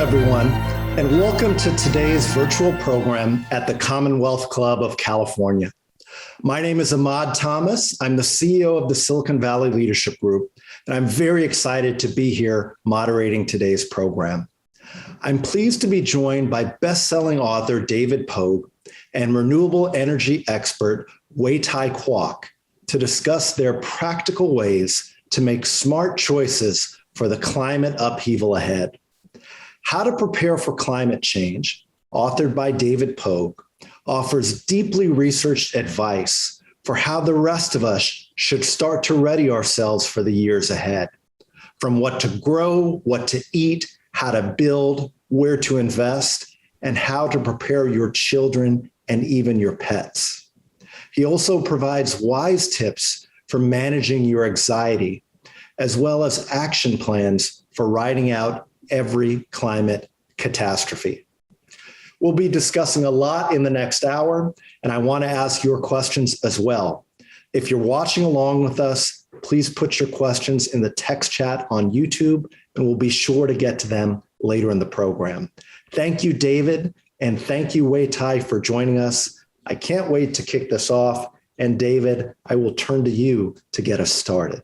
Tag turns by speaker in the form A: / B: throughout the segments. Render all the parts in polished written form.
A: everyone, and welcome to today's virtual program at the Commonwealth Club of California. My name is Ahmad Thomas. I'm the CEO of the Silicon Valley Leadership Group, and I'm very excited to be here moderating today's program. I'm pleased to be joined by best-selling author David Pogue and renewable energy expert Wei-Tai Kwok to discuss their practical ways to make smart choices for the climate upheaval ahead. How to Prepare for Climate Change, authored by David Pogue, offers deeply researched advice for how the rest of us should start to ready ourselves for the years ahead. From what to grow, what to eat, how to build, where to invest, and how to prepare your children and even your pets. He also provides wise tips for managing your anxiety, as well as action plans for riding out every climate catastrophe. We'll be discussing a lot in the next hour, and I want to ask your questions as well. If you're watching along with us, please put your questions in the text chat on YouTube, and we'll be sure to get to them later in the program. Thank you, David, and thank you, Wei-Tai, for joining us. I can't wait to kick this off, and David, I will turn to you to get us started.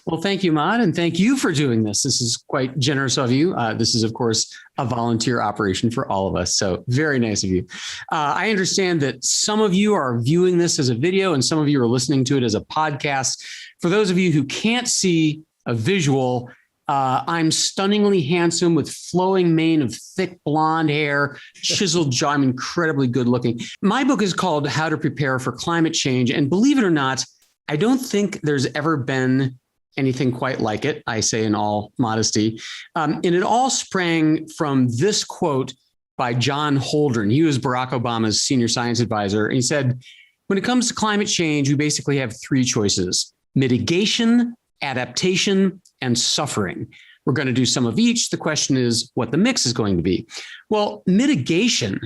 B: Well, thank you, Ahmad, and thank you for doing this. This is quite generous of you. This is, of course, a volunteer operation for all of us, so very nice of you. I understand that some of you are viewing this as a video and some of you are listening to it as a podcast. For those of you who can't see a visual, I'm stunningly handsome with flowing mane of thick blonde hair, chiseled jaw. I'm incredibly good looking. My book is called How to Prepare for Climate Change, and believe it or not, I don't think there's ever been anything quite like it, I say in all modesty. And it all sprang from this quote by John Holdren. He was Barack Obama's senior science advisor. And he said, when it comes to climate change, we basically have three choices: mitigation, adaptation, and suffering. We're going to do some of each. The question is what the mix is going to be. Well, mitigation,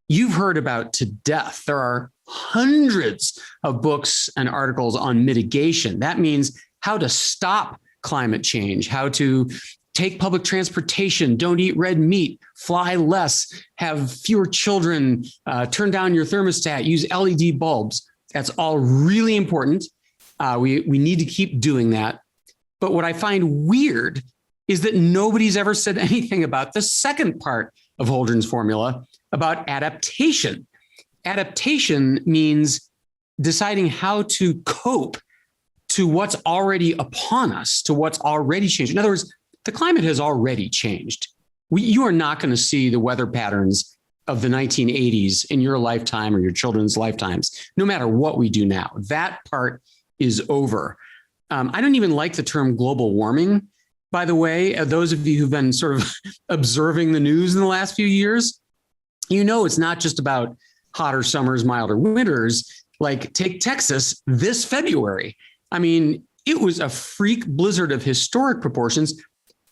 B: you've heard about to death. There are hundreds of books and articles on mitigation. That means how to stop climate change, how to take public transportation, don't eat red meat, fly less, have fewer children, turn down your thermostat, use LED bulbs. That's all really important. We need to keep doing that. But what I find weird is that nobody's ever said anything about the second part of Holdren's formula, about adaptation. Adaptation means deciding how to cope to what's already upon us, to what's already changed. In other words, the climate has already changed. You are not going to see the weather patterns of the 1980s in your lifetime or your children's lifetimes, no matter what we do now. That part is over. I don't even like the term global warming, by the way. Those of you who've been sort of observing the news in the last few years, you know it's not just about hotter summers, milder winters. Like take Texas this February. I mean, it was a freak blizzard of historic proportions.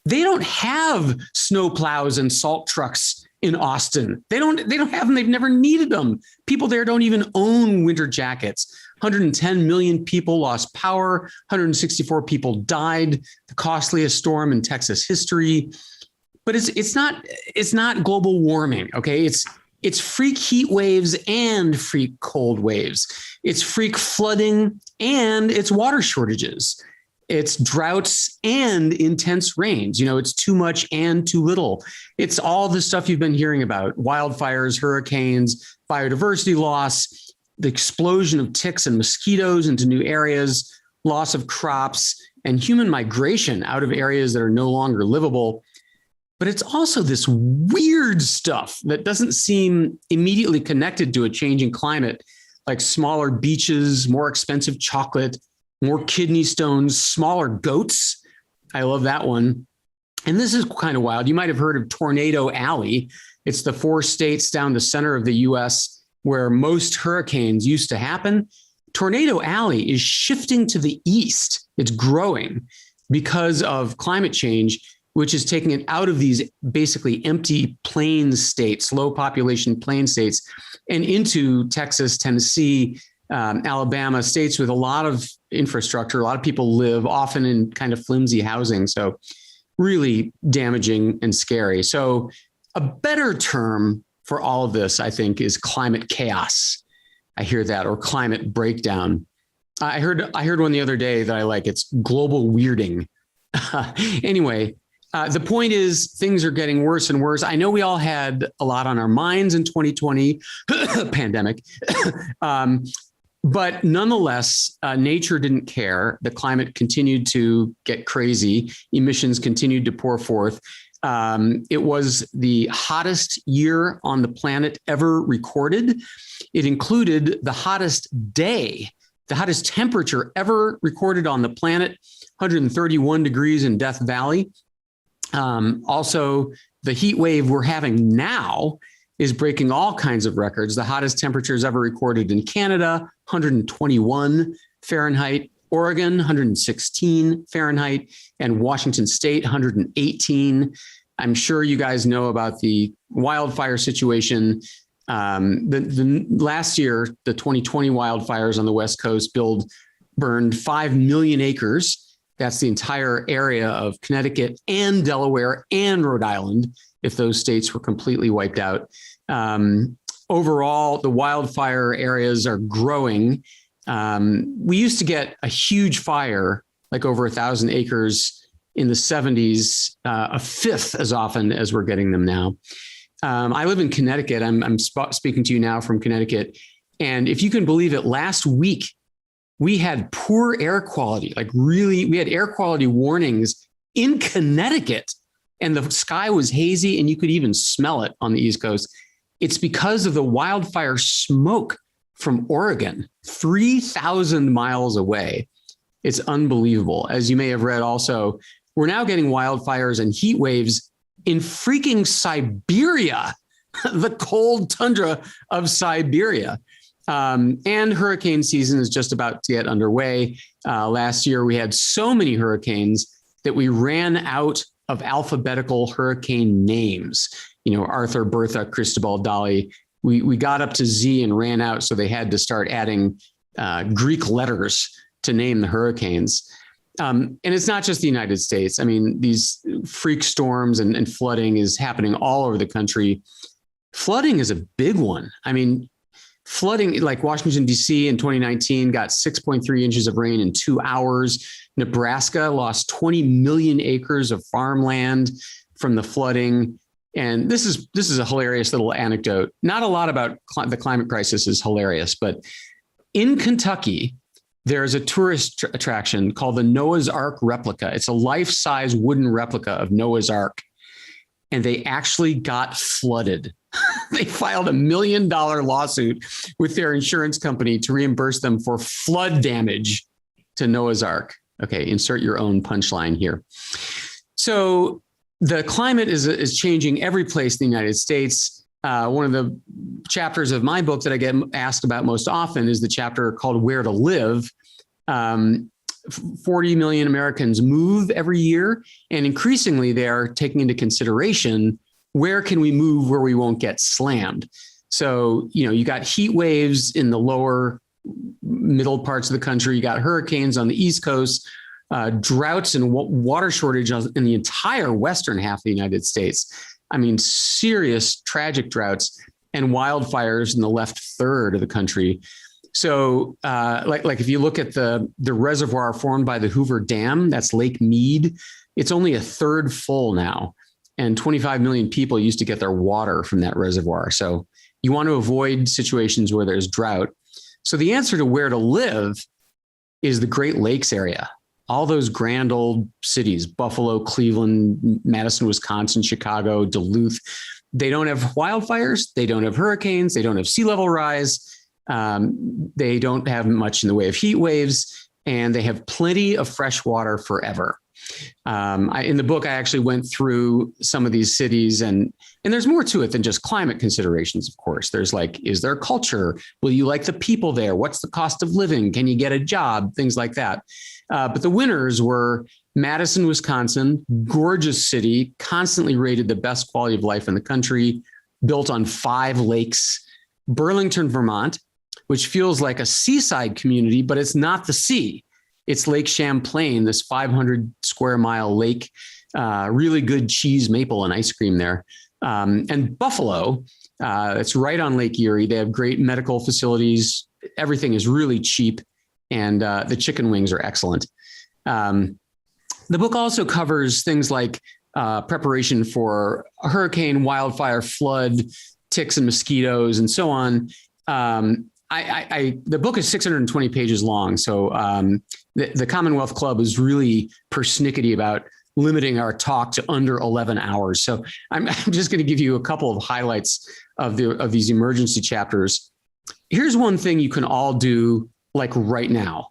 B: They don't have snow plows and salt trucks in Austin. They don't have them. They've never needed them. People there don't even own winter jackets. 110 million people lost power. 164 people died. The costliest storm in Texas history. But it's not global warming. Okay, it's freak heat waves and freak cold waves. It's freak flooding and it's water shortages. It's droughts and intense rains. You know, it's too much and too little. It's all the stuff you've been hearing about: wildfires, hurricanes, biodiversity loss, the explosion of ticks and mosquitoes into new areas, loss of crops, and human migration out of areas that are no longer livable. But it's also this weird stuff that doesn't seem immediately connected to a changing climate, like smaller beaches, more expensive chocolate, more kidney stones, smaller goats. I love that one. And this is kind of wild. You might have heard of Tornado Alley. It's the 4 states down the center of the US where most hurricanes used to happen. Tornado Alley is shifting to the east. It's growing because of climate change, which is taking it out of these basically empty plain states, low population plain states, and into Texas, Tennessee, Alabama, states with a lot of infrastructure. A lot of people live often in kind of flimsy housing. So really damaging and scary. So a better term for all of this, I think, is climate chaos. I hear that, or climate breakdown. I heard one the other day that I like. It's global weirding. Anyway, the point is things are getting worse and worse. I know we all had a lot on our minds in 2020 pandemic. But nonetheless, nature didn't care. The climate continued to get crazy. Emissions continued to pour forth. It was the hottest year on the planet ever recorded. It included the hottest day, the hottest temperature ever recorded on the planet, 131 degrees in Death Valley. Also, the heat wave we're having now is breaking all kinds of records. The hottest temperatures ever recorded in Canada, 121 Fahrenheit, Oregon, 116 Fahrenheit, and Washington State, 118. I'm sure you guys know about the wildfire situation. The last year, the 2020 wildfires on the West Coast burned 5 million acres. That's the entire area of Connecticut and Delaware and Rhode Island, if those states were completely wiped out. Overall, the wildfire areas are growing. We used to get a huge fire, like over 1,000 acres in the 70s, a fifth as often as we're getting them now. I live in Connecticut. I'm speaking to you now from Connecticut. And if you can believe it, last week, we had poor air quality, we had air quality warnings in Connecticut, and the sky was hazy and you could even smell it on the East Coast. It's because of the wildfire smoke from Oregon, 3,000 miles away. It's unbelievable. As you may have read also, we're now getting wildfires and heat waves in freaking Siberia, the cold tundra of Siberia. And hurricane season is just about to get underway. Last year, we had so many hurricanes that we ran out of alphabetical hurricane names. Arthur, Bertha, Cristobal, Dolly. We got up to Z and ran out, so they had to start adding Greek letters to name the hurricanes. And it's not just the United States. I mean, these freak storms and flooding is happening all over the country. Flooding is a big one. I mean, flooding, like Washington, D.C. in 2019 got 6.3 inches of rain in 2 hours. Nebraska lost 20 million acres of farmland from the flooding. And this is a hilarious little anecdote. Not a lot about the climate crisis is hilarious, but in Kentucky, there's a tourist attraction called the Noah's Ark replica. It's a life-size wooden replica of Noah's Ark. And they actually got flooded. They filed $1 million lawsuit with their insurance company to reimburse them for flood damage to Noah's Ark. Okay, insert your own punchline here. So the climate is changing every place in the United States. One of the chapters of my book that I get asked about most often is the chapter called Where to Live. 40 million Americans move every year, and increasingly they are taking into consideration where can we move where we won't get slammed. So, you got heat waves in the lower middle parts of the country. You got hurricanes on the East Coast, droughts and water shortages in the entire western half of the United States. I mean, serious, tragic droughts and wildfires in the left third of the country. So like if you look at the reservoir formed by the Hoover Dam, that's Lake Mead, it's only a third full now. And 25 million people used to get their water from that reservoir. So you want to avoid situations where there's drought. So the answer to where to live is the Great Lakes area. All those grand old cities, Buffalo, Cleveland, Madison, Wisconsin, Chicago, Duluth, they don't have wildfires. They don't have hurricanes. They don't have sea level rise. They don't have much in the way of heat waves, and they have plenty of fresh water forever. In the book, I actually went through some of these cities, and there's more to it than just climate considerations, of course. There's is there culture? Will you like the people there? What's the cost of living? Can you get a job? Things like that. But the winners were Madison, Wisconsin, gorgeous city, constantly rated the best quality of life in the country, built on 5 lakes. Burlington, Vermont, which feels like a seaside community, but it's not the sea. It's Lake Champlain, this 500 square mile lake really good cheese, maple, and ice cream there. And Buffalo, it's right on Lake Erie. They have great medical facilities. Everything is really cheap, and the chicken wings are excellent. The book also covers things like preparation for a hurricane, wildfire, flood, ticks and mosquitoes, and so on. The book is 620 pages long. So the Commonwealth Club is really persnickety about limiting our talk to under 11 hours. So I'm just going to give you a couple of highlights of these emergency chapters. Here's one thing you can all do like right now.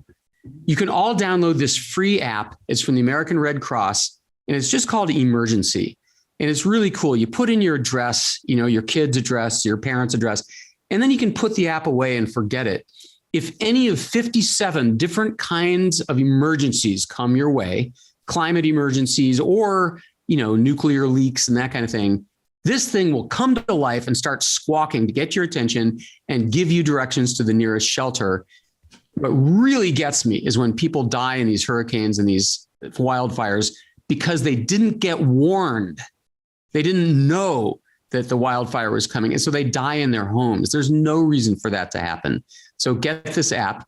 B: You can all download this free app. It's from the American Red Cross, and it's just called Emergency. And it's really cool. You put in your address, your kid's address, your parents' address, and then you can put the app away and forget it. If any of 57 different kinds of emergencies come your way, climate emergencies or, nuclear leaks and that kind of thing, this thing will come to life and start squawking to get your attention and give you directions to the nearest shelter. What really gets me is when people die in these hurricanes and these wildfires because they didn't get warned. They didn't know that the wildfire was coming. And so they die in their homes. There's no reason for that to happen. So get this app.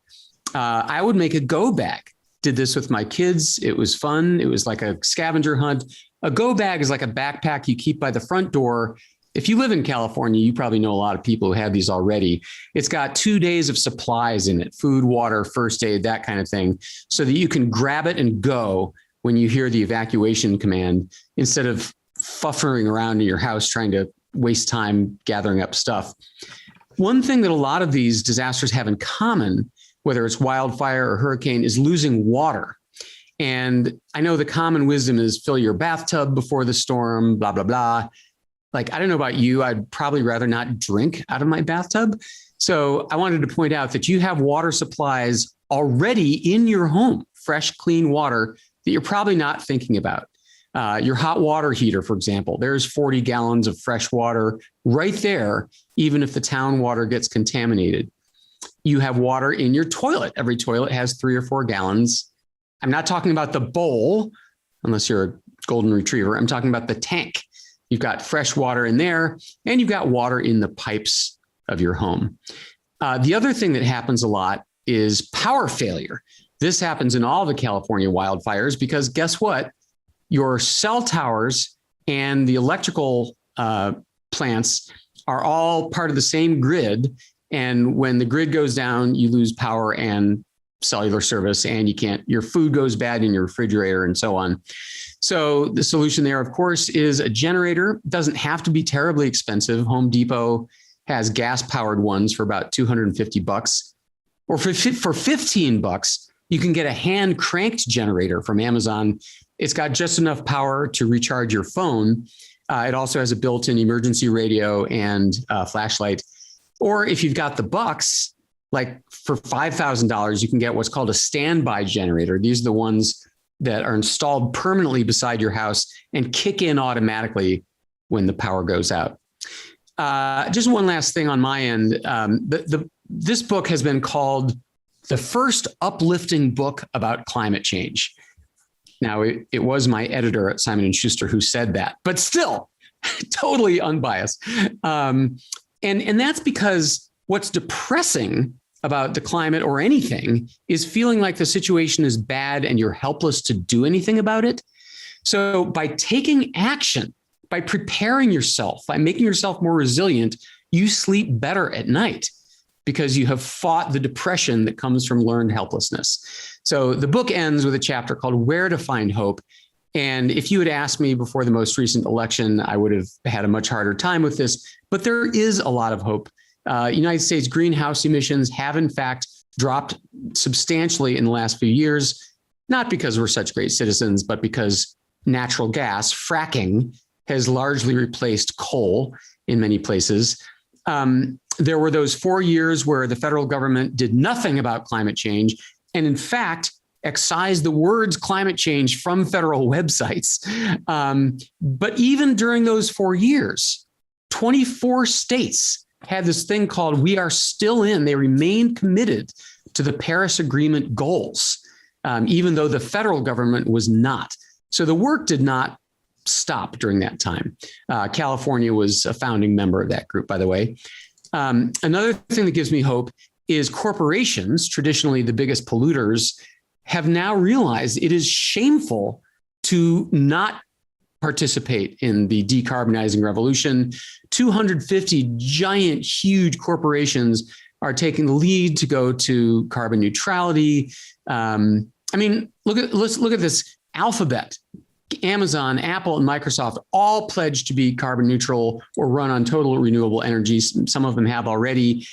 B: I would make a go bag. Did this with my kids. It was fun. It was like a scavenger hunt. A go bag is like a backpack you keep by the front door. If you live in California, you probably know a lot of people who have these already. It's got 2 days of supplies in it, food, water, first aid, that kind of thing, so that you can grab it and go when you hear the evacuation command instead of fuffering around in your house trying to waste time gathering up stuff. One thing that a lot of these disasters have in common, whether it's wildfire or hurricane, is losing water. And I know the common wisdom is fill your bathtub before the storm, blah, blah, blah. Like, I don't know about you, I'd probably rather not drink out of my bathtub. So I wanted to point out that you have water supplies already in your home, fresh, clean water that you're probably not thinking about. Your hot water heater, for example, there's 40 gallons of fresh water right there, even if the town water gets contaminated. You have water in your toilet. Every toilet has 3 or 4 gallons. I'm not talking about the bowl, unless you're a golden retriever. I'm talking about the tank. You've got fresh water in there, and you've got water in the pipes of your home. The other thing that happens a lot is power failure. This happens in all the California wildfires because guess what? Your cell towers and the electrical plants are all part of the same grid. And when the grid goes down, you lose power and cellular service, and your food goes bad in your refrigerator and so on. So the solution there, of course, is a generator. It doesn't have to be terribly expensive. Home Depot has gas powered ones for about $250. Or for $15, you can get a hand cranked generator from Amazon. It's got just enough power to recharge your phone. It also has a built-in emergency radio and flashlight. Or if you've got the bucks, like for $5,000, you can get what's called a standby generator. These are the ones that are installed permanently beside your house and kick in automatically when the power goes out. Just one last thing on my end. This book has been called the first uplifting book about climate change. Now, it was my editor at Simon & Schuster who said that, but still totally unbiased. And that's because what's depressing about the climate or anything is feeling like the situation is bad and you're helpless to do anything about it. So by taking action, by preparing yourself, by making yourself more resilient, you sleep better at night because you have fought the depression that comes from learned helplessness. So the book ends with a chapter called Where to Find Hope. And if you had asked me before the most recent election, I would have had a much harder time with this, but there is a lot of hope. United States greenhouse emissions have in fact dropped substantially in the last few years, not because we're such great citizens, but because natural gas, fracking, has largely replaced coal in many places. There were those 4 years where the federal government did nothing about climate change, and in fact, excised the words climate change from federal websites. But even during those 4 years, 24 states had this thing called We Are Still In. They remained committed to the Paris Agreement goals, even though the federal government was not. So the work did not stop during that time. California was a founding member of that group, by the way. Another thing that gives me hope is corporations, traditionally the biggest polluters, have now realized it is shameful to not participate in the decarbonizing revolution. 250 giant, huge corporations are taking the lead to go to carbon neutrality. Let's look at this. Alphabet, Amazon, Apple, and Microsoft all pledged to be carbon neutral or run on total renewable energy. Some of them have already.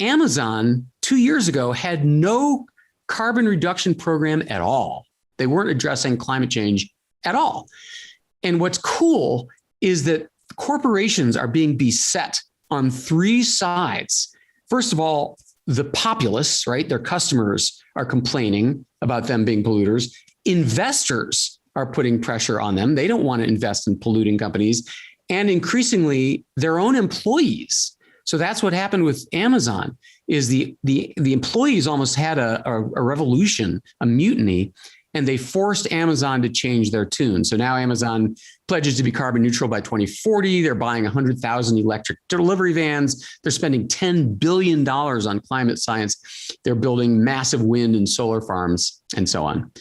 B: Amazon 2 years ago had no carbon reduction program at all. They weren't addressing climate change at all. And what's cool is that corporations are being beset on three sides. First of all, the populace, right? Their customers are complaining about them being polluters. Investors are putting pressure on them. They don't want to invest in polluting companies, and increasingly their own employees. So that's what happened with Amazon is the employees almost had a revolution, a mutiny, and they forced Amazon to change their tune. So now Amazon pledges to be carbon neutral by 2040. They're buying 100,000 electric delivery vans. They're spending $10 billion on climate science. They're building massive wind and solar farms and so on.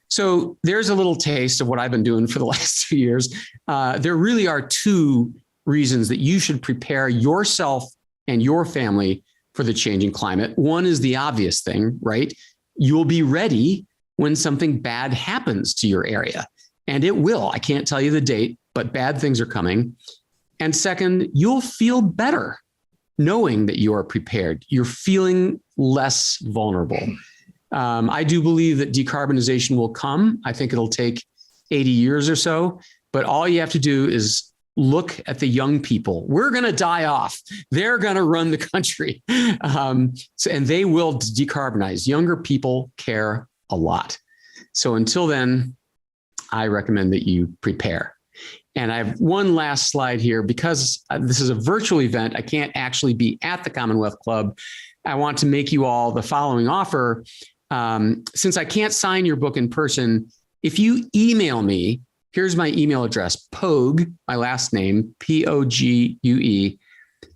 B: So there's a little taste of what I've been doing for the last 2 years. There really are two reasons that you should prepare yourself and your family for the changing climate. One is the obvious thing, right? You'll be ready when something bad happens to your area. And it will. I can't tell you the date, but bad things are coming. And second, you'll feel better knowing that you are prepared. You're feeling less vulnerable. I do believe that decarbonization will come. I think it'll take 80 years or so, but all you have to do is look at the young people. We're going to die off. They're going to run the country. And they will decarbonize. Younger people care a lot. So until then, I recommend that you prepare. And I have one last slide here because this is a virtual event. I can't actually be at the Commonwealth Club. I want to make you all the following offer. Since I can't sign your book in person, if you email me, here's my email address, Pogue, my last name, Pogue,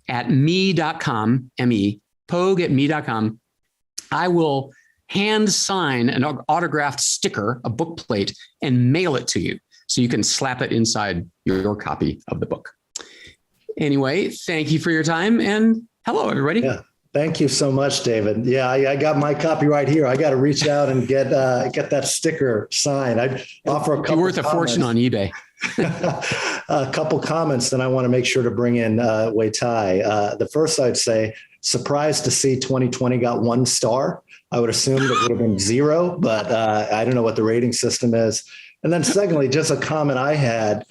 B: at me.com, M-E, Pogue at me.com. I will hand sign an autographed sticker, a book plate, and mail it to you so you can slap it inside your copy of the book. Anyway, thank you for your time, and hello, everybody.
A: Yeah. Thank you so much, David. Yeah, I got my copy right here. I got to reach out and get that sticker signed. I'd offer a couple.
B: You're worth a fortune on eBay.
A: A couple comments, then I want to make sure to bring in Wei Tai. The first, I'd say, surprised to see 2020 got 1 star. I would assume that would have been 0, but I don't know what the rating system is. And then secondly, just a comment I had.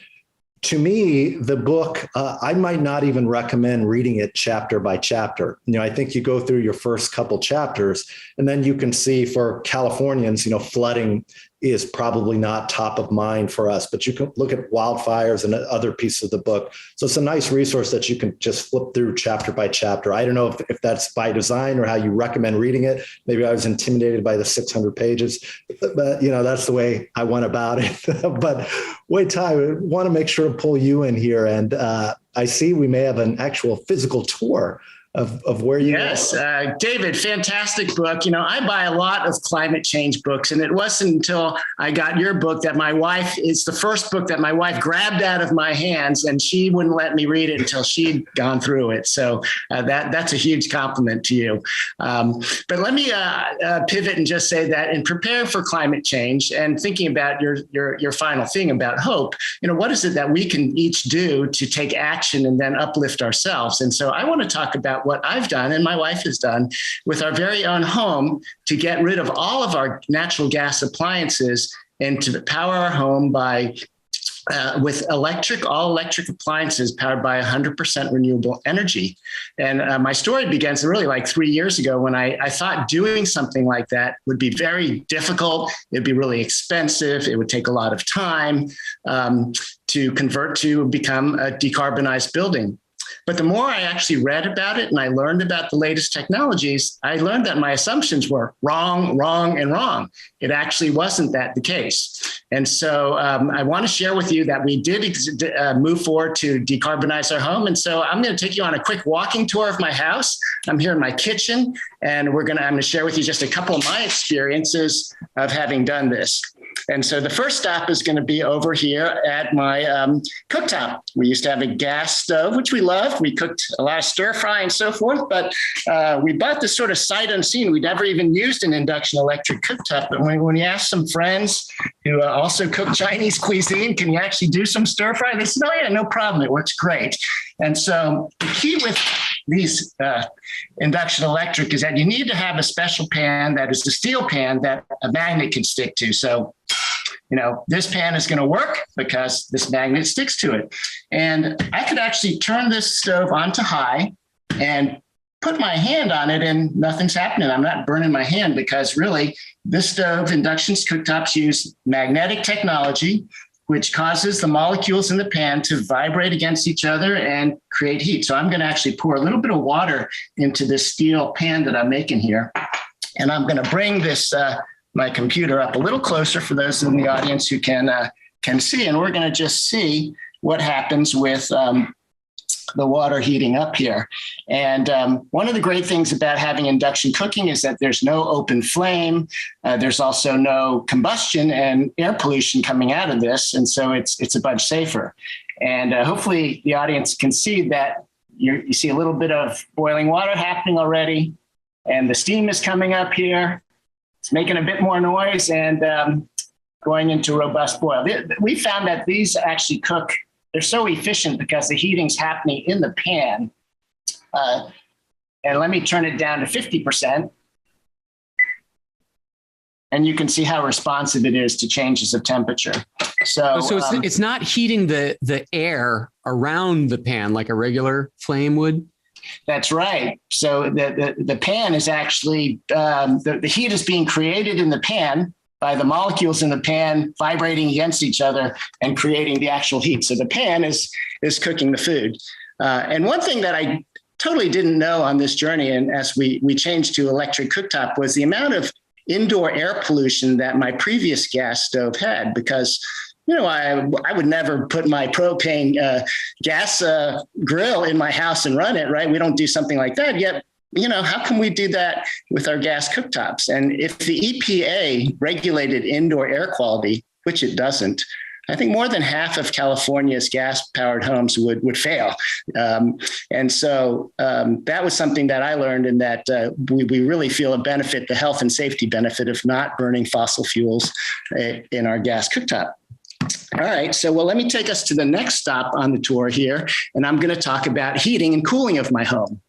A: To me, the book, I might not even recommend reading it chapter by chapter. I think you go through your first couple chapters, and then you can see for Californians, flooding is probably not top of mind for us, but you can look at wildfires and other pieces of the book. So it's a nice resource that you can just flip through chapter by chapter. I don't know if that's by design or how you recommend reading it. Maybe I was intimidated by the 600 pages, but that's the way I went about it. But Wei Tai, I want to make sure to pull you in here. And I see we may have an actual physical tour of where you
C: are. David, fantastic book. I buy a lot of climate change books, and it wasn't until I got your book that it's the first book that my wife grabbed out of my hands, and she wouldn't let me read it until she'd gone through it. So that's a huge compliment to you. But let me pivot and just say that in preparing for climate change and thinking about your final thing about hope, what is it that we can each do to take action and then uplift ourselves? And so I want to talk about what I've done and my wife has done with our very own home to get rid of all of our natural gas appliances and to power our home by with all electric appliances powered by 100% renewable energy. And my story begins really like 3 years ago when I thought doing something like that would be very difficult. It'd be really expensive. It would take a lot of time to convert to become a decarbonized building. But the more I actually read about it and I learned about the latest technologies, I learned that my assumptions were wrong, wrong, and wrong. It actually wasn't that the case. And so I want to share with you that we did move forward to decarbonize our home. And so I'm going to take you on a quick walking tour of my house. I'm here in my kitchen, and I'm going to share with you just a couple of my experiences of having done this. And so the first stop is going to be over here at my cooktop. We used to have a gas stove, which we loved. We cooked a lot of stir fry and so forth, but we bought this sort of sight unseen. We never even used an induction electric cooktop. But when you ask some friends who also cook Chinese cuisine, can you actually do some stir fry? They said, oh yeah, no problem. It works great. And so the key with these induction electric is that you need to have a special pan that is a steel pan that a magnet can stick to. So, this pan is going to work because this magnet sticks to it. And I could actually turn this stove onto high and put my hand on it and nothing's happening. I'm not burning my hand because really this stove, induction cooktops use magnetic technology, which causes the molecules in the pan to vibrate against each other and create heat. So I'm going to actually pour a little bit of water into this steel pan that I'm making here. And I'm going to bring this, my computer up a little closer for those in the audience who can see. And we're going to just see what happens with the water heating up here. And one of the great things about having induction cooking is that there's no open flame. There's also no combustion and air pollution coming out of this. And so it's a bunch safer. And hopefully the audience can see that you see a little bit of boiling water happening already. And the steam is coming up here. It's making a bit more noise and going into robust boil. We found that these actually cook. They're so efficient because the heating's happening in the pan. And let me turn it down to 50%. And you can see how responsive it is to changes of temperature. So
B: it's not heating the air around the pan like a regular flame would?
C: That's right. So the pan is actually, the heat is being created in the pan by the molecules in the pan vibrating against each other and creating the actual heat. So the pan is cooking the food. And one thing that I totally didn't know on this journey, and as we changed to electric cooktop, was the amount of indoor air pollution that my previous gas stove had, because I would never put my propane gas grill in my house and run it, right? We don't do something like that yet. How can we do that with our gas cooktops? And if the EPA regulated indoor air quality, which it doesn't, I think more than half of California's gas-powered homes would fail. And so that was something that I learned, and that we really feel a benefit, the health and safety benefit of not burning fossil fuels in our gas cooktop. All right, so let me take us to the next stop on the tour here, and I'm going to talk about heating and cooling of my home.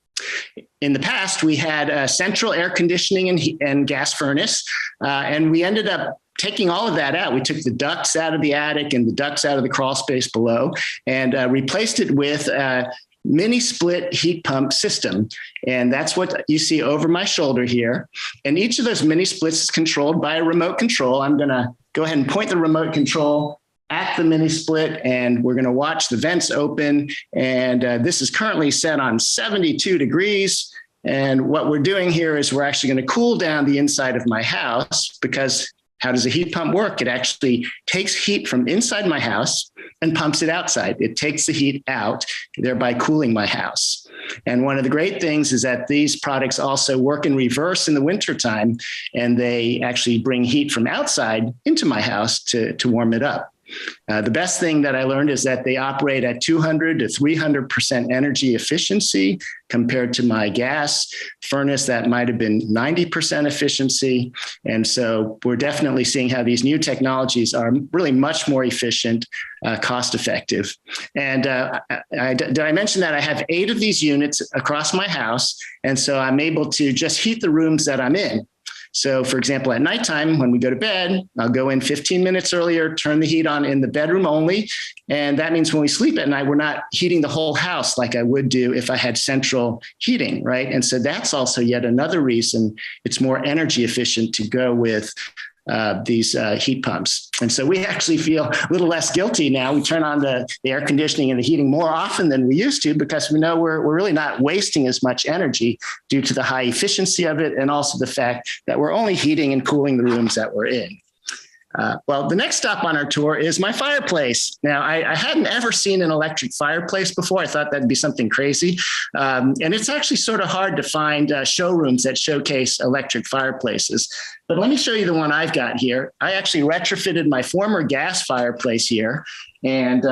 C: In the past, we had central air conditioning and gas furnace, and we ended up taking all of that out. We took the ducts out of the attic and the ducts out of the crawl space below and replaced it with a mini split heat pump system. And that's what you see over my shoulder here. And each of those mini splits is controlled by a remote control. I'm going to go ahead and point the remote control at the mini split, and we're going to watch the vents open. And this is currently set on 72 degrees. And what we're doing here is we're actually going to cool down the inside of my house, because how does a heat pump work? It actually takes heat from inside my house and pumps it outside. It takes the heat out, thereby cooling my house. And one of the great things is that these products also work in reverse in the wintertime, and they actually bring heat from outside into my house to warm it up. The best thing that I learned is that they operate at 200 to 300% energy efficiency compared to my gas furnace that might have been 90% efficiency. And so we're definitely seeing how these new technologies are really much more efficient, cost effective. And did I mention that I have 8 of these units across my house? And so I'm able to just heat the rooms that I'm in. So for example, at nighttime, when we go to bed, I'll go in 15 minutes earlier, turn the heat on in the bedroom only. And that means when we sleep at night, we're not heating the whole house like I would do if I had central heating, right? And so that's also yet another reason it's more energy efficient to go with these heat pumps. And so we actually feel a little less guilty now. We turn on the air conditioning and the heating more often than we used to because we know we're really not wasting as much energy due to the high efficiency of it and also the fact that we're only heating and cooling the rooms that we're in. Well, the next stop on our tour is my fireplace. Now, I hadn't ever seen an electric fireplace before. I thought that'd be something crazy. And it's actually sort of hard to find showrooms that showcase electric fireplaces. But let me show you the one I've got here. I actually retrofitted my former gas fireplace here. And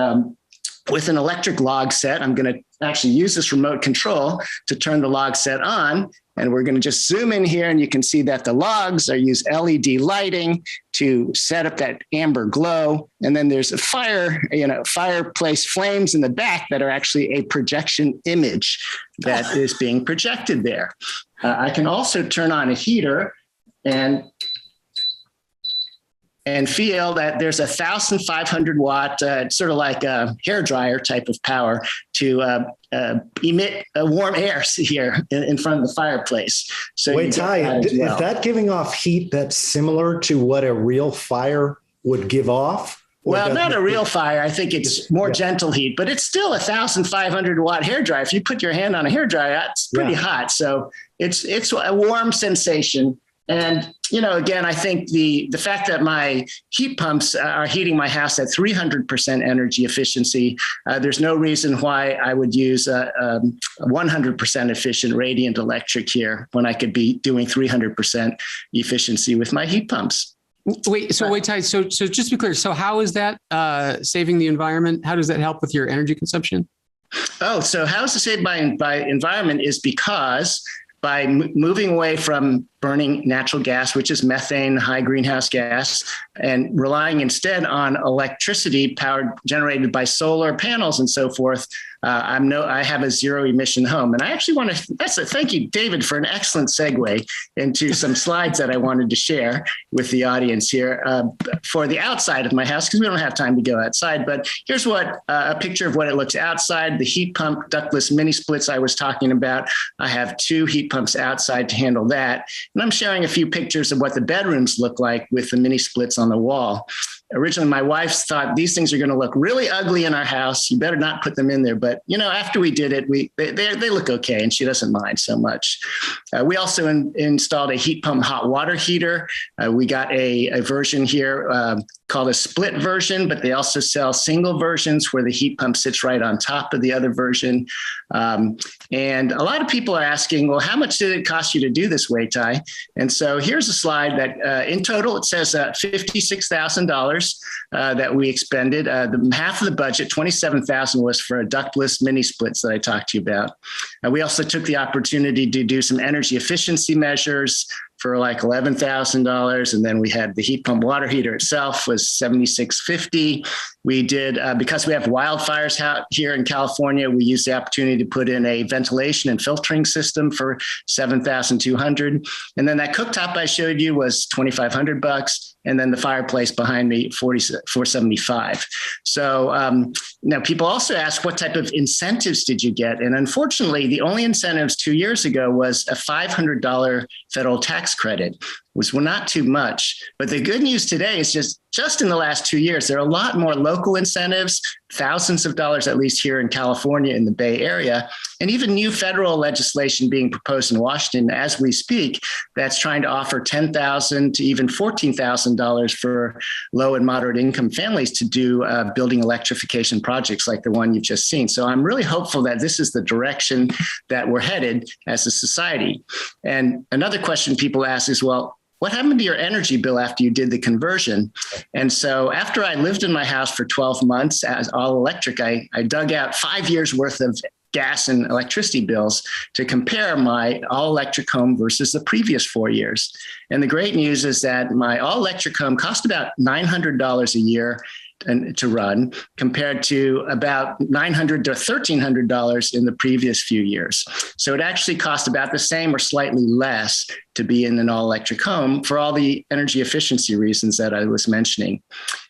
C: with an electric log set, I'm going to actually use this remote control to turn the log set on. And we're going to just zoom in here and you can see that the logs are use LED lighting to set up that amber glow. And then there's a fireplace flames in the back that are actually a projection image that is being projected there. I can also turn on a heater and feel that there's 1,500 watt, sort of like a hair dryer type of power to emit warm air here in front of the fireplace. So
A: wait, Ty, is that giving off heat that's similar to what a real fire would give off?
C: Well, not a real fire. I think it's more gentle heat, but it's still 1,500 watt hair dryer. If you put your hand on a hair dryer, it's pretty hot. So it's a warm sensation. And, again, I think the fact that my heat pumps are heating my house at 300% energy efficiency, there's no reason why I would use a 100% efficient radiant electric here when I could be doing 300% efficiency with my heat pumps.
B: Wait, Ty. So just to be clear, so how is that saving the environment? How does that help with your energy consumption?
C: Oh, so how is it saved by environment is because by moving away from burning natural gas, which is methane, high greenhouse gas, and relying instead on electricity generated by solar panels and so forth, I have a zero emission home. And I actually want to, thank you, David, for an excellent segue into some slides that I wanted to share with the audience here for the outside of my house, because we don't have time to go outside. But here's a picture of what it looks outside. The heat pump ductless mini splits I was talking about. I have 2 heat pumps outside to handle that. And I'm sharing a few pictures of what the bedrooms look like with the mini splits on the wall. Originally, my wife thought these things are going to look really ugly in our house. You better not put them in there. But, after we did it, they look okay, and she doesn't mind so much. We also installed a heat pump hot water heater. We got a version here called a split version, but they also sell single versions where the heat pump sits right on top of the other version. And a lot of people are asking, well, how much did it cost you to do this, Wei Tai? And so here's a slide that in total, it says $56,000 that we expended. Half of the budget, $27,000, was for a ductless mini splits that I talked to you about. We also took the opportunity to do some energy efficiency measures for like $11,000. And then we had the heat pump water heater itself was $76.50. We did, because we have wildfires out here in California, we used the opportunity to put in a ventilation and filtering system for $7,200. And then that cooktop I showed you was $2,500. And then the fireplace behind me, $475. So now people also ask, what type of incentives did you get? And unfortunately, the only incentives 2 years ago was a $500 federal tax credit, which was not too much. But the good news today is just in the last 2 years, there are a lot more local incentives, thousands of dollars, at least here in California in the Bay Area, and even new federal legislation being proposed in Washington as we speak, that's trying to offer $10,000 to even $14,000 for low and moderate income families to do building electrification projects like the one you've just seen. So I'm really hopeful that this is the direction that we're headed as a society. And another question people ask is, well, what happened to your energy bill after you did the conversion? And so after I lived in my house for 12 months as all electric, I dug out 5 years worth of gas and electricity bills to compare my all electric home versus the previous 4 years. And the great news is that my all electric home cost about $900 a year to run, compared to about $900 to $1,300 in the previous few years. So it actually cost about the same or slightly less to be in an all-electric home for all the energy efficiency reasons that I was mentioning.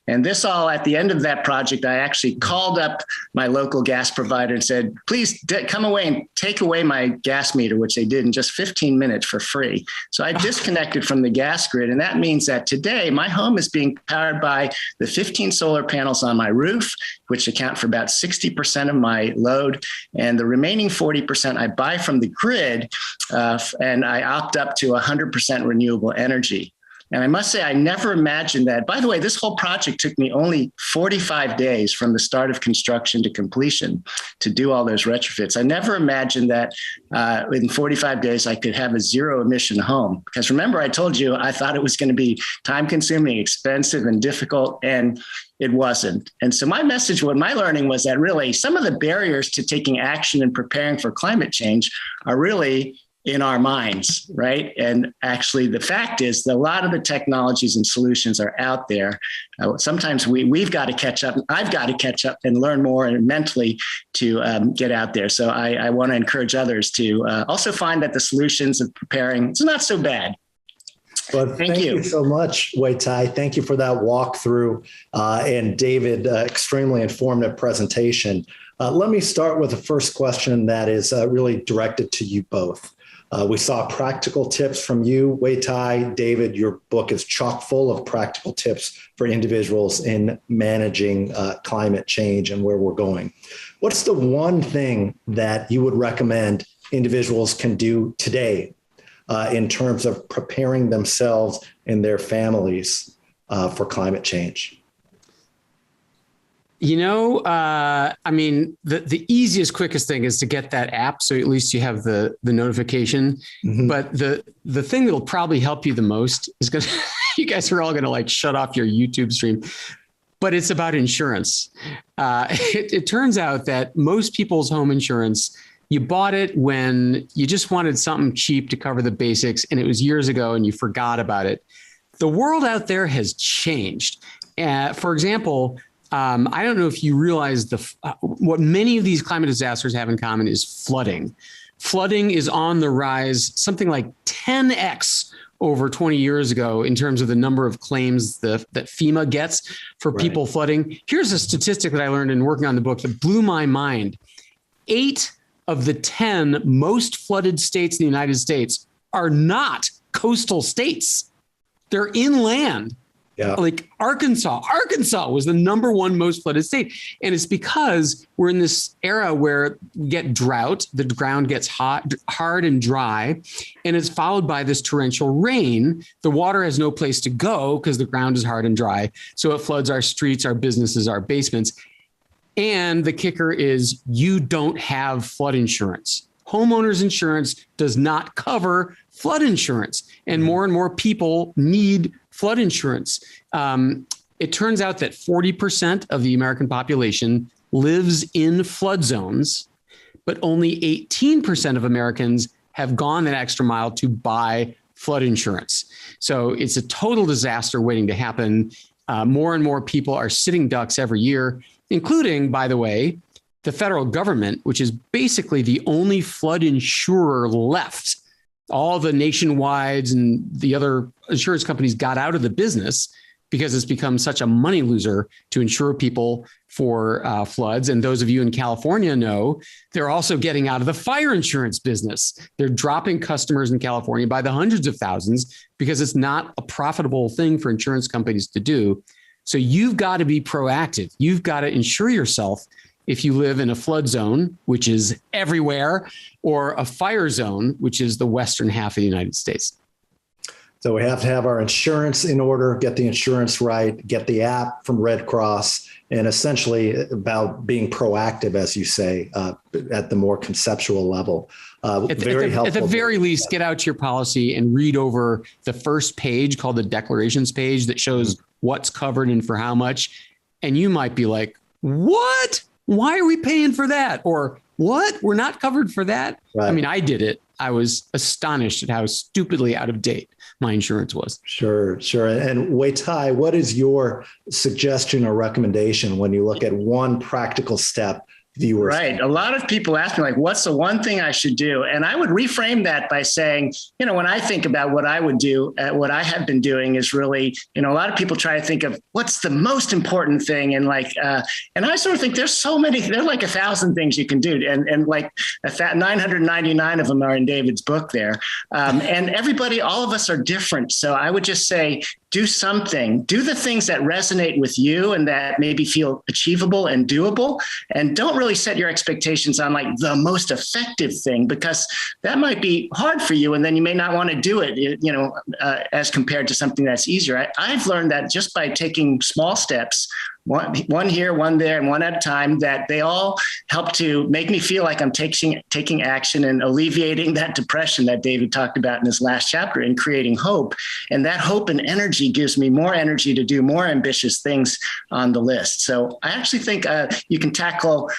C: And this all at the end of that project, I actually called up my local gas provider and said, please come away and take away my gas meter, which they did in just 15 minutes for free. So I disconnected from the gas grid. And that means that today my home is being powered by the 15 solar panels on my roof, which account for about 60% of my load. And the remaining 40% I buy from the grid, and I opt up to 100% renewable energy. And I must say, I never imagined that. By the way, this whole project took me only 45 days from the start of construction to completion to do all those retrofits. I never imagined that in 45 days, I could have a zero emission home. Because remember, I told you, I thought it was going to be time consuming, expensive, and difficult. And it wasn't. And so my message, what my learning was that really some of the barriers to taking action and preparing for climate change are really in our minds, right? And actually, the fact is that a lot of the technologies and solutions are out there. Sometimes we've got to catch up. I've got to catch up and learn more and mentally to get out there. So I want to encourage others to also find that the solutions of preparing, it's not so bad.
A: Well, thank you so much, Wei Tai. Thank you for that walkthrough. And David, extremely informative presentation. Let me start with the first question that is really directed to you both. We saw practical tips from you, Wei Tai. David, your book is chock full of practical tips for individuals in managing climate change and where we're going. What's the one thing that you would recommend individuals can do today in terms of preparing themselves and their families for climate change?
B: I mean, the easiest, quickest thing is to get that app. So at least you have the notification. Mm-hmm. But the thing that'll probably help you the most is going to, you guys are all going to like shut off your YouTube stream, but it's about insurance. It turns out that most people's home insurance, you bought it when you just wanted something cheap to cover the basics, and it was years ago and you forgot about it. The world out there has changed. For example, I don't know if you realize what many of these climate disasters have in common is flooding. Flooding is on the rise, something like 10x over 20 years ago in terms of the number of claims that FEMA gets for people flooding. Here's a statistic that I learned in working on the book that blew my mind. 8 of the 10 most flooded states in the United States are not coastal states. They're inland. Yeah. Like Arkansas was the number one most flooded state. And it's because we're in this era where we get drought, the ground gets hard and dry, and it's followed by this torrential rain. The water has no place to go because the ground is hard and dry. So it floods our streets, our businesses, our basements. And the kicker is you don't have flood insurance. Homeowners insurance does not cover flood insurance. And more people need flood insurance. It turns out that 40% of the American population lives in flood zones, but only 18% of Americans have gone an extra mile to buy flood insurance. So it's a total disaster waiting to happen. More and more people are sitting ducks every year, including, by the way, the federal government, which is basically the only flood insurer left. All the Nationwides and the other insurance companies got out of the business because it's become such a money loser to insure people for floods. And those of you in California know they're also getting out of the fire insurance business. They're dropping customers in California by the hundreds of thousands because it's not a profitable thing for insurance companies to do. So you've got to be proactive. You've got to insure yourself if you live in a flood zone, which is everywhere, or a fire zone, which is the western half of the United States.
A: So we have to have our insurance in order, get the insurance right, get the app from Red Cross, and essentially about being proactive, as you say, at the more conceptual level. Very helpful. At the
B: very least, get out your policy and read over the first page called the declarations page that shows what's covered and for how much. And you might be like, what? Why are we paying for that? Or what? We're not covered for that. Right. I mean, I did it. I was astonished at how stupidly out of date my insurance was.
A: Sure. And Wei Tai, what is your suggestion or recommendation when you look at one practical step viewers?
C: Right. A lot of people ask me, like, what's the one thing I should do? And I would reframe that by saying, when I think about what I would do, what I have been doing is really, a lot of people try to think of what's the most important thing. And and I sort of think there's so many, there's like 1,000 things you can do. And like 999 of them are in David's book there. And everybody, all of us are different. So I would just say, do something, do the things that resonate with you and that maybe feel achievable and doable. And don't really set your expectations on like the most effective thing, because that might be hard for you. And then you may not want to do it, as compared to something that's easier. I've learned that just by taking small steps, one here, one there, and one at a time, that they all help to make me feel like I'm taking action and alleviating that depression that David talked about in his last chapter, and creating hope. And that hope and energy gives me more energy to do more ambitious things on the list. So I actually think you can tackle,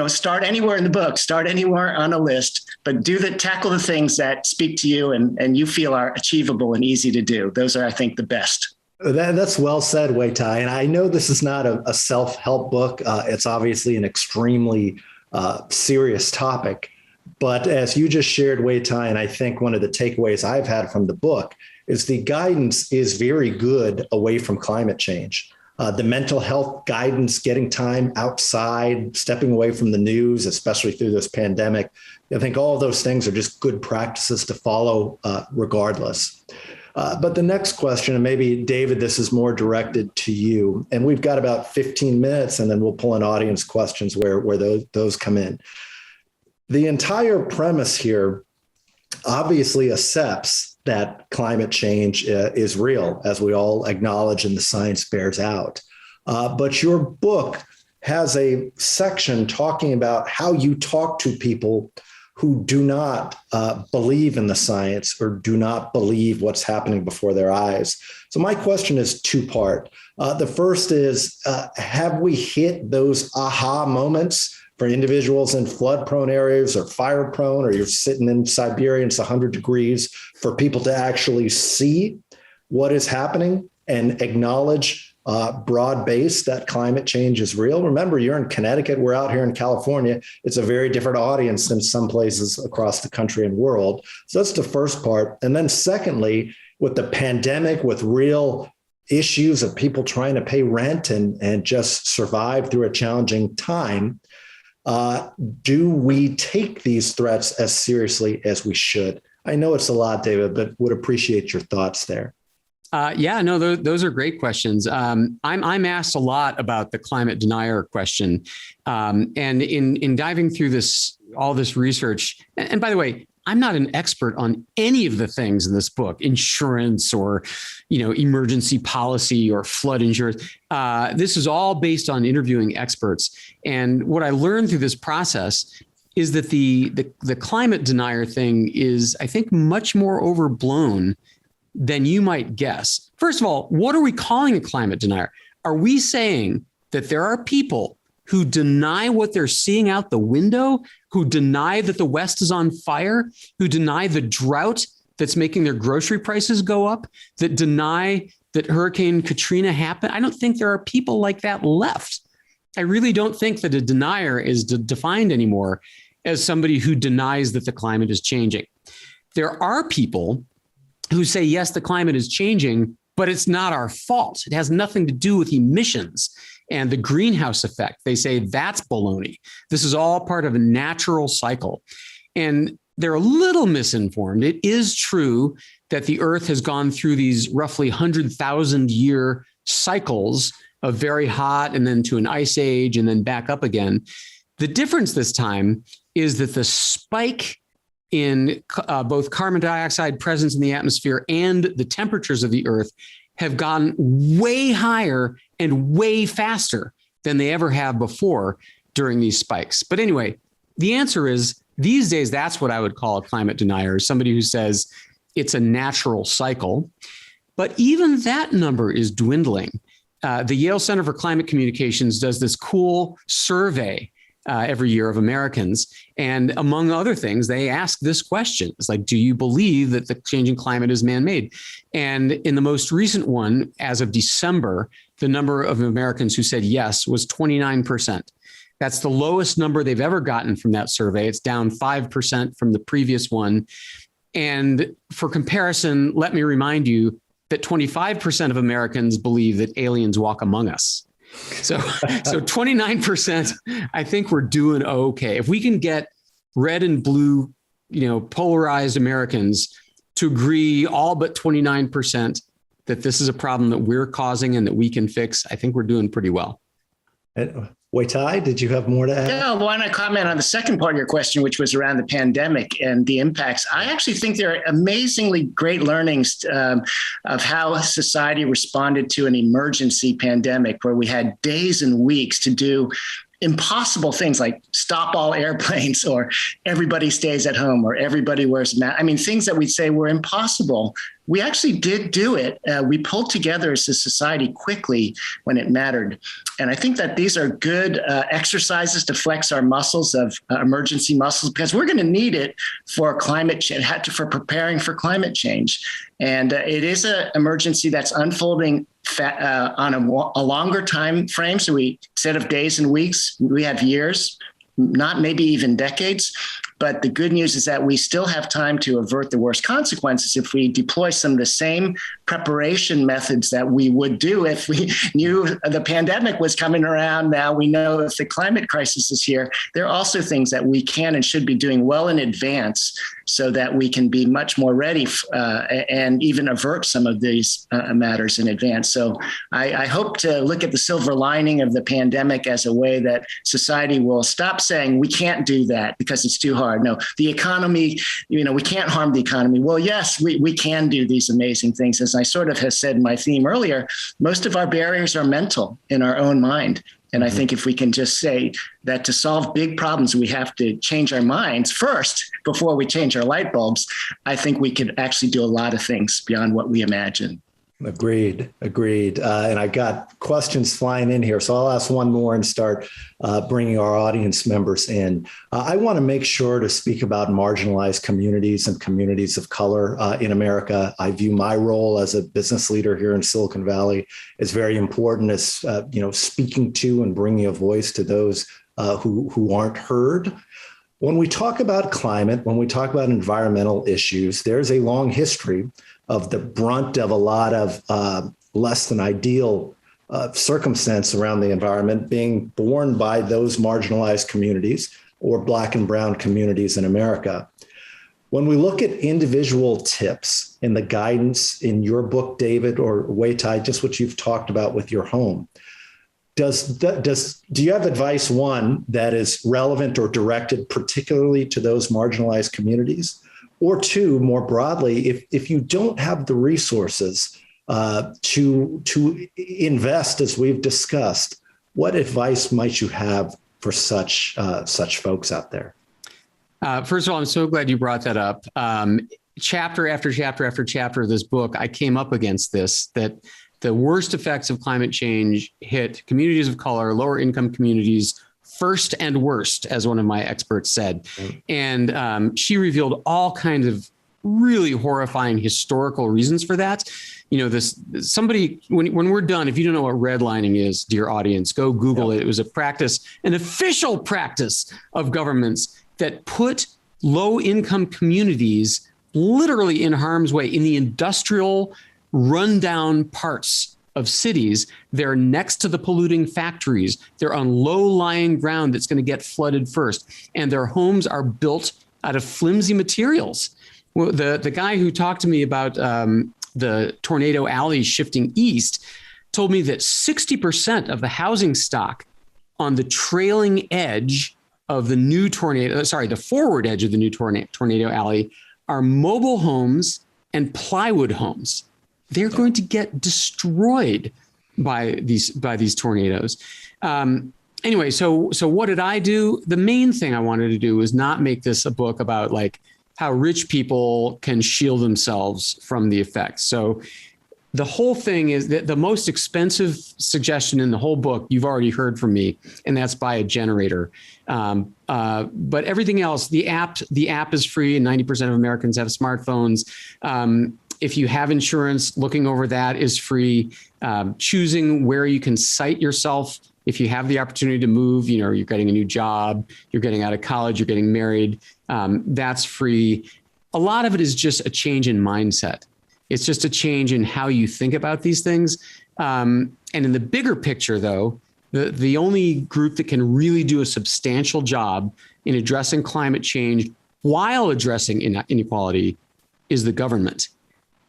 C: start anywhere in the book, start anywhere on a list, but tackle the things that speak to you and you feel are achievable and easy to do. Those are, I think, the best.
A: That's well said, Wei Tai. And I know this is not a self-help book. It's obviously an extremely serious topic. But as you just shared, Wei Tai, and I think one of the takeaways I've had from the book is the guidance is very good away from climate change. The mental health guidance, getting time outside, stepping away from the news, especially through this pandemic. I think all of those things are just good practices to follow regardless. But the next question, and maybe David, this is more directed to you, and we've got about 15 minutes, and then we'll pull in audience questions where those come in. The entire premise here obviously accepts that climate change is real, as we all acknowledge and the science bears out. But your book has a section talking about how you talk to people who do not believe in the science or do not believe what's happening before their eyes. So my question is two-part. The first is, have we hit those aha moments for individuals in flood-prone areas or fire-prone, or you're sitting in Siberia and it's 100 degrees, for people to actually see what is happening and acknowledge broad-based that climate change is real? Remember, you're in Connecticut, we're out here in California. It's a very different audience than some places across the country and world. So that's the first part. And then secondly, with the pandemic, with real issues of people trying to pay rent and just survive through a challenging time, do we take these threats as seriously as we should? I know it's a lot, David, but would appreciate your thoughts there.
B: Those are great questions. I'm asked a lot about the climate denier question. And in diving through all this research, and by the way, I'm not an expert on any of the things in this book, insurance or, emergency policy or flood insurance. This is all based on interviewing experts. And what I learned through this process is that the climate denier thing is, I think, much more overblown than you might guess. First of all, what are we calling a climate denier? Are we saying that there are people who deny what they're seeing out the window, who deny that the West is on fire, who deny the drought that's making their grocery prices go up, that deny that Hurricane Katrina happened? I don't think there are people like that left. I really don't think that a denier is defined anymore as somebody who denies that the climate is changing. There are people who say, yes, the climate is changing, but it's not our fault. It has nothing to do with emissions and the greenhouse effect. They say that's baloney. This is all part of a natural cycle. And they're a little misinformed. It is true that the Earth has gone through these roughly 100,000 year cycles of very hot and then to an ice age and then back up again. The difference this time is that the spike in both carbon dioxide presence in the atmosphere and the temperatures of the Earth have gone way higher and way faster than they ever have before during these spikes. But anyway, the answer is, these days, that's what I would call a climate denier, somebody who says it's a natural cycle. But even that number is dwindling. The Yale Center for Climate Communications does this cool survey every year of Americans. And among other things, they ask this question. It's like, do you believe that the changing climate is man-made? And in the most recent one, as of December, the number of Americans who said yes was 29%. That's the lowest number they've ever gotten from that survey. It's down 5% from the previous one. And for comparison, let me remind you that 25% of Americans believe that aliens walk among us. So 29%, I think we're doing okay. If we can get red and blue, polarized Americans to agree all but 29% that this is a problem that we're causing and that we can fix, I think we're doing pretty well.
A: Wei Tai, did you have more to add?
C: Yeah, I want to comment on the second part of your question, which was around the pandemic and the impacts. I actually think there are amazingly great learnings of how society responded to an emergency pandemic where we had days and weeks to do impossible things like stop all airplanes or everybody stays at home or everybody wears a mask. I mean, things that we say were impossible. We actually did do it. We pulled together as a society quickly when it mattered. And I think that these are good exercises to flex our muscles of emergency muscles, because we're going to need it for climate change, for preparing for climate change. And it is an emergency that's unfolding on a longer time frame. So instead of days and weeks, we have years, not maybe even decades. But the good news is that we still have time to avert the worst consequences if we deploy some of the same preparation methods that we would do if we knew the pandemic was coming around. Now we know if the climate crisis is here, there are also things that we can and should be doing well in advance so that we can be much more ready and even avert some of these matters in advance. So I hope to look at the silver lining of the pandemic as a way that society will stop saying we can't do that because it's too hard. No, the economy, we can't harm the economy. Well, yes, we can do these amazing things. As I sort of have said in my theme earlier, most of our barriers are mental in our own mind. And I think if we can just say that to solve big problems, we have to change our minds first before we change our light bulbs, I think we could actually do a lot of things beyond what we imagine.
A: Agreed. And I got questions flying in here, so I'll ask one more and start bringing our audience members in. I want to make sure to speak about marginalized communities and communities of color in America. I view my role as a business leader here in Silicon Valley as very important, as speaking to and bringing a voice to those who aren't heard. When we talk about climate, when we talk about environmental issues, there's a long history of the brunt of a lot of less than ideal circumstance around the environment being borne by those marginalized communities or Black and brown communities in America. When we look at individual tips in the guidance in your book, David, or Wei Tai, just what you've talked about with your home, do you have advice, one, that is relevant or directed particularly to those marginalized communities? Or two, more broadly, if you don't have the resources to invest, as we've discussed, what advice might you have for such folks out there?
B: First of all, I'm so glad you brought that up. Chapter after chapter after chapter of this book, I came up against this, that the worst effects of climate change hit communities of color, lower income communities, first and worst, as one of my experts said. And she revealed all kinds of really horrifying historical reasons for that. When we're done, if you don't know what redlining is, dear audience, go Google it. It was a practice, an official practice of governments that put low income communities literally in harm's way in the industrial rundown parts of cities. They're next to the polluting factories. They're on low-lying ground that's going to get flooded first. And their homes are built out of flimsy materials. Well, the guy who talked to me about the tornado alley shifting east told me that 60% of the housing stock on the trailing edge of the new the forward edge of the new tornado alley are mobile homes and plywood homes. They're going to get destroyed by these tornadoes. Anyway, so what did I do? The main thing I wanted to do was not make this a book about like how rich people can shield themselves from the effects. So the whole thing is that the most expensive suggestion in the whole book, you've already heard from me, and that's buy a generator. But everything else, the app is free, and 90% of Americans have smartphones. If you have insurance, looking over that is free. Choosing where you can site yourself If you have the opportunity to move, you're getting a new job, you're getting out of college, you're getting married, that's free. A lot of it is just a change in mindset. It's just a change in how you think about these things. And in the bigger picture, though, the only group that can really do a substantial job in addressing climate change while addressing inequality is the government.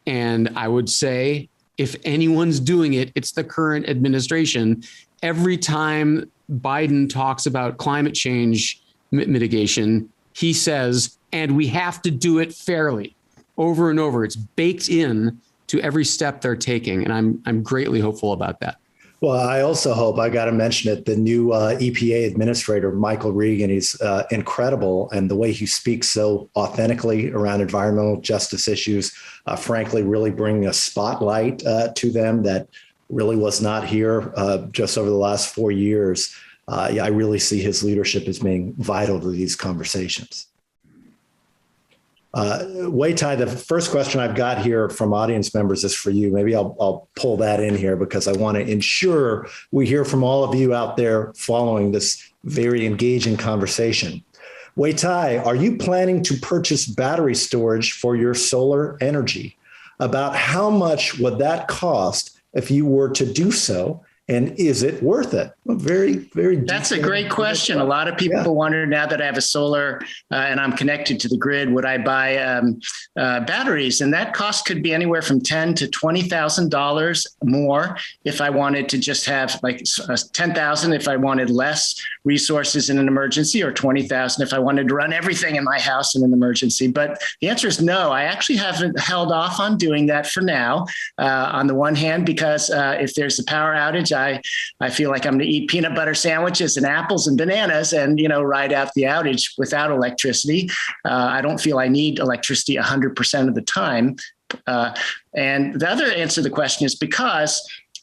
B: And I would say, if anyone's doing it, it's the current administration. Every time Biden talks about climate change mitigation, he says, and we have to do it fairly, over and over. It's baked in to every step they're taking. And I'm greatly hopeful about that.
A: Well, I also hope, I got to mention it, the new EPA administrator, Michael Regan, he's incredible. And the way he speaks so authentically around environmental justice issues, frankly, really bringing a spotlight to them that really was not here just over the last 4 years. I really see his leadership as being vital to these conversations. Wei Tai, the first question I've got here from audience members is for you. Maybe I'll pull that in here because I want to ensure we hear from all of you out there following this very engaging conversation. Wei Tai, are you planning to purchase battery storage for your solar energy? About how much would that cost if you were to do so? And is it worth it? Very.
C: That's a great question. A lot of people wonder, now that I have a solar and I'm connected to the grid, would I buy batteries? And that cost could be anywhere from $10,000 to $20,000 more if I wanted to just have like $10,000 if I wanted less resources in an emergency, or $20,000 if I wanted to run everything in my house in an emergency. But the answer is no. I actually haven't held off on doing that for now. On the one hand, because if there's a power outage, I feel like I'm going to eat peanut butter sandwiches and apples and bananas and, ride out the outage without electricity. I don't feel I need electricity 100% of the time. And the other answer to the question is because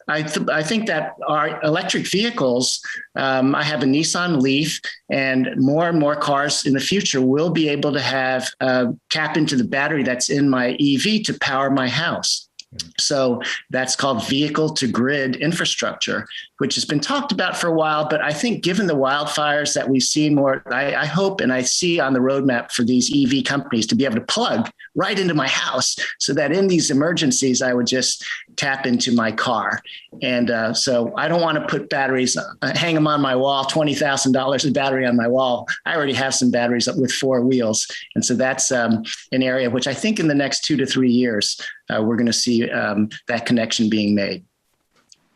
C: I think that our electric vehicles, I have a Nissan Leaf, and more cars in the future will be able to have tap into the battery that's in my EV to power my house. So that's called vehicle to grid infrastructure, which has been talked about for a while. But I think given the wildfires that we've seen more, I hope and I see on the roadmap for these EV companies to be able to plug right into my house so that in these emergencies, I would just tap into my car. And so I don't want to put batteries, hang them on my wall, $20,000 of battery on my wall. I already have some batteries with 4 wheels. And so that's an area which I think in the next 2 to 3 years, we're going to see that connection being made.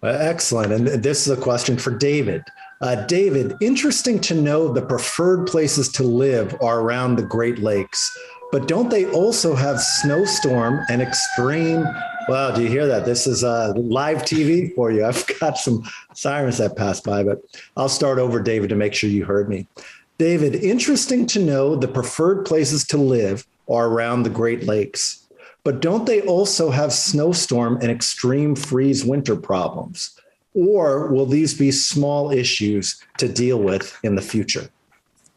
A: Excellent. And this is a question for David. David, interesting to know the preferred places to live are around the Great Lakes, but don't they also have snowstorm and extreme? Wow, do you hear that? This is live TV for you. I've got some sirens that passed by, but I'll start over, David, to make sure you heard me. David, interesting to know the preferred places to live are around the Great Lakes, but don't they also have snowstorm and extreme freeze winter problems? Or will these be small issues to deal with in the future?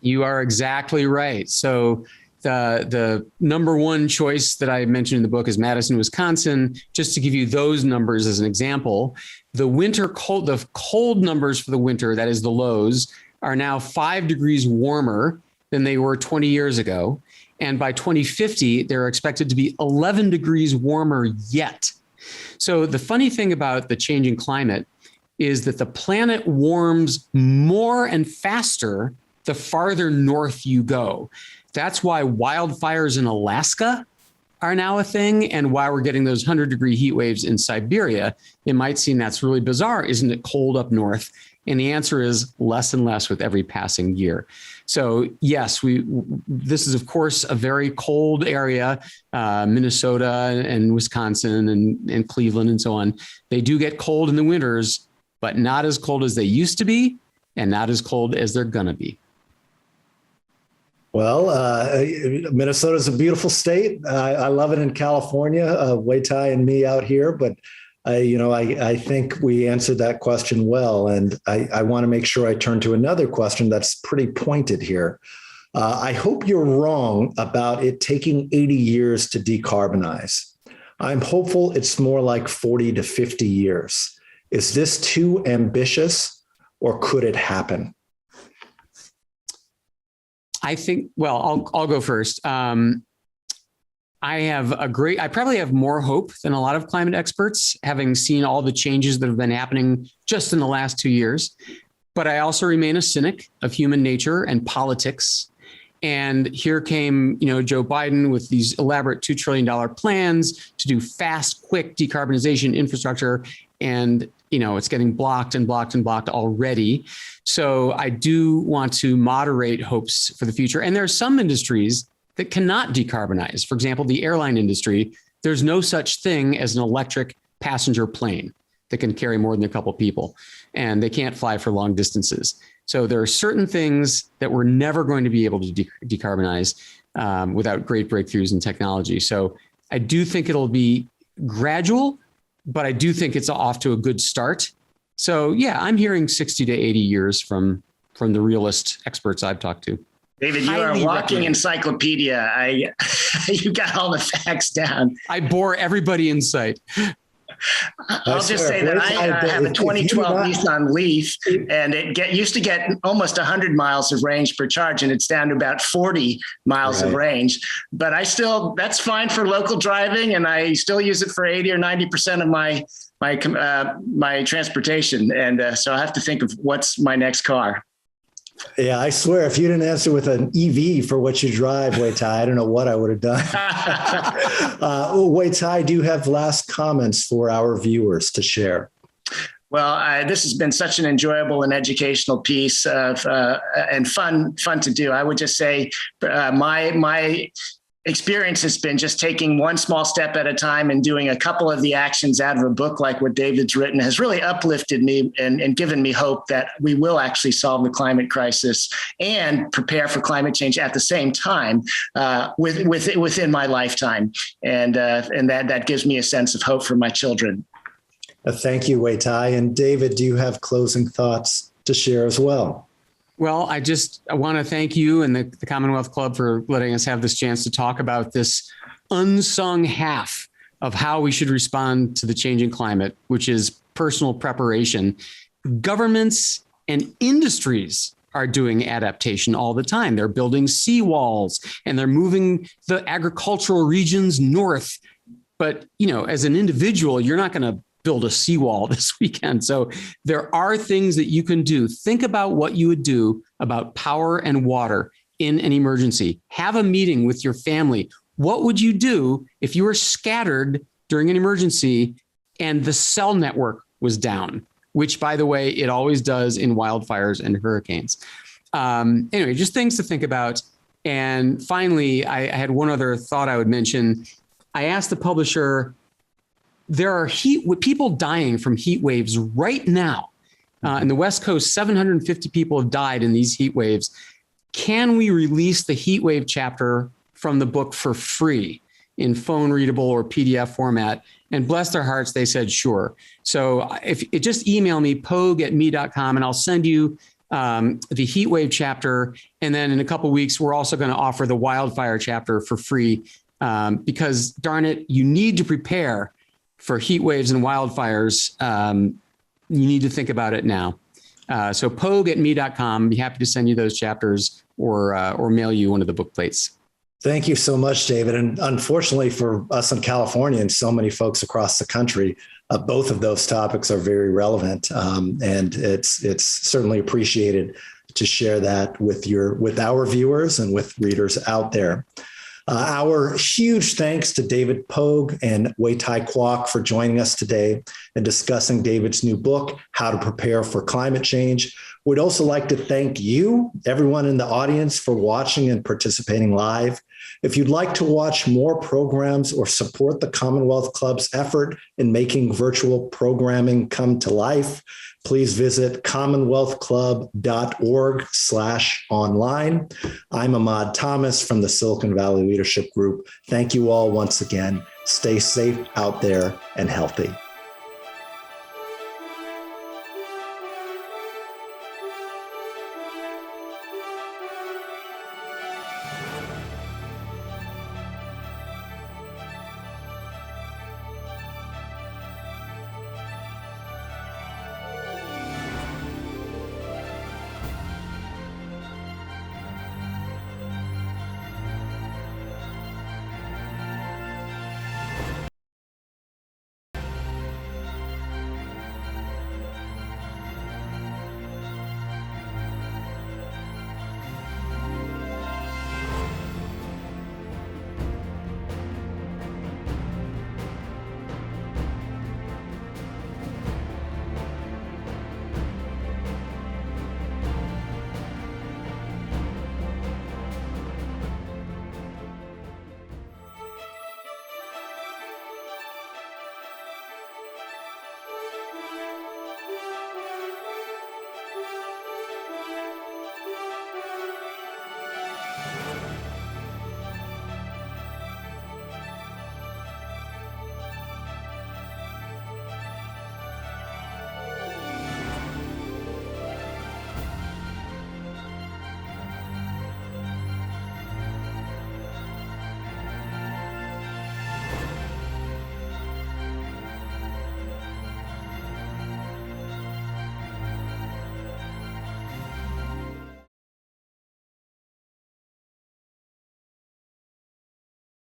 B: You are exactly right. So the number one choice that I mentioned in the book is Madison, Wisconsin. Just to give you those numbers as an example, the cold numbers for the winter, that is the lows, are now 5 degrees warmer than they were 20 years ago. And by 2050, they're expected to be 11 degrees warmer yet. So the funny thing about the changing climate is that the planet warms more and faster the farther north you go. That's why wildfires in Alaska are now a thing, and why we're getting those 100-degree heat waves in Siberia. It might seem that's really bizarre. Isn't it cold up north? And the answer is less and less with every passing year. So yes, this is, of course, a very cold area, Minnesota and Wisconsin and Cleveland and so on. They do get cold in the winters, but not as cold as they used to be and not as cold as they're going to be.
A: Well, Minnesota is a beautiful state. I love it in California, Wei Tai and me out here, but I think we answered that question well. And I want to make sure I turn to another question that's pretty pointed here. I hope you're wrong about it taking 80 years to decarbonize. I'm hopeful it's more like 40 to 50 years. Is this too ambitious, or could it happen?
B: I think, well, I'll go first. I probably have more hope than a lot of climate experts, having seen all the changes that have been happening just in the last 2 years. But I also remain a cynic of human nature and politics. And here came, Joe Biden with these elaborate $2 trillion plans to do fast, quick decarbonization infrastructure. And, it's getting blocked and blocked and blocked already. So I do want to moderate hopes for the future. And there are some industries that cannot decarbonize. For example, the airline industry, there's no such thing as an electric passenger plane that can carry more than a couple people, and they can't fly for long distances. So there are certain things that we're never going to be able to decarbonize without great breakthroughs in technology. So I do think it'll be gradual, but I do think it's off to a good start. So yeah, I'm hearing 60 to 80 years from the realist experts I've talked to.
C: David, you are a walking encyclopedia. You got all the facts down.
B: I bore everybody in sight.
C: I'll just say that I have a 2012 Nissan Leaf, and it used to get almost 100 miles of range per charge, and it's down to about 40 miles of range. But that's fine for local driving, and I still use it for 80 or 90% of my transportation. And so I have to think of what's my next car.
A: Yeah, I swear, if you didn't answer with an EV for what you drive, Wei Tai, I don't know what I would have done. Wei Tai, do you have last comments for our viewers to share?
C: Well, this has been such an enjoyable and educational piece and fun to do. I would just say my experience has been just taking one small step at a time and doing a couple of the actions out of a book like what David's written has really uplifted me and given me hope that we will actually solve the climate crisis and prepare for climate change at the same time within my lifetime. And that gives me a sense of hope for my children.
A: Thank you, Wei Tai. And David, do you have closing thoughts to share as well?
B: Well, I want to thank you and the Commonwealth Club for letting us have this chance to talk about this unsung half of how we should respond to the changing climate, which is personal preparation. Governments and industries are doing adaptation all the time. They're building seawalls and they're moving the agricultural regions north. But, as an individual, you're not going to build a seawall this weekend. So there are things that you can do. Think about what you would do about power and water in an emergency. Have a meeting with your family. What would you do if you were scattered during an emergency and the cell network was down, which, by the way, it always does in wildfires and hurricanes. Anyway, just things to think about. And finally, I had one other thought I would mention. I asked the publisher, there are people dying from heat waves right now. In the West Coast, 750 people have died in these heat waves. Can we release the heat wave chapter from the book for free in phone readable or PDF format? And bless their hearts, they said, sure. So if it just email me, pogue@me.com, and I'll send you the heat wave chapter. And then in a couple of weeks, we're also going to offer the wildfire chapter for free because, darn it, you need to prepare for heat waves and wildfires. You need to think about it now. So pogue@me.com, be happy to send you those chapters or mail you one of the book plates.
A: Thank you so much, David. And unfortunately for us in California and so many folks across the country, both of those topics are very relevant. And it's certainly appreciated to share that with our viewers and with readers out there. Our huge thanks to David Pogue and Wei Tai Kwok for joining us today and discussing David's new book, How to Prepare for Climate Change. We'd also like to thank you, everyone in the audience, for watching and participating live. If you'd like to watch more programs or support the Commonwealth Club's effort in making virtual programming come to life, please visit commonwealthclub.org/online. I'm Ahmad Thomas from the Silicon Valley Leadership Group. Thank you all once again. Stay safe out there and healthy.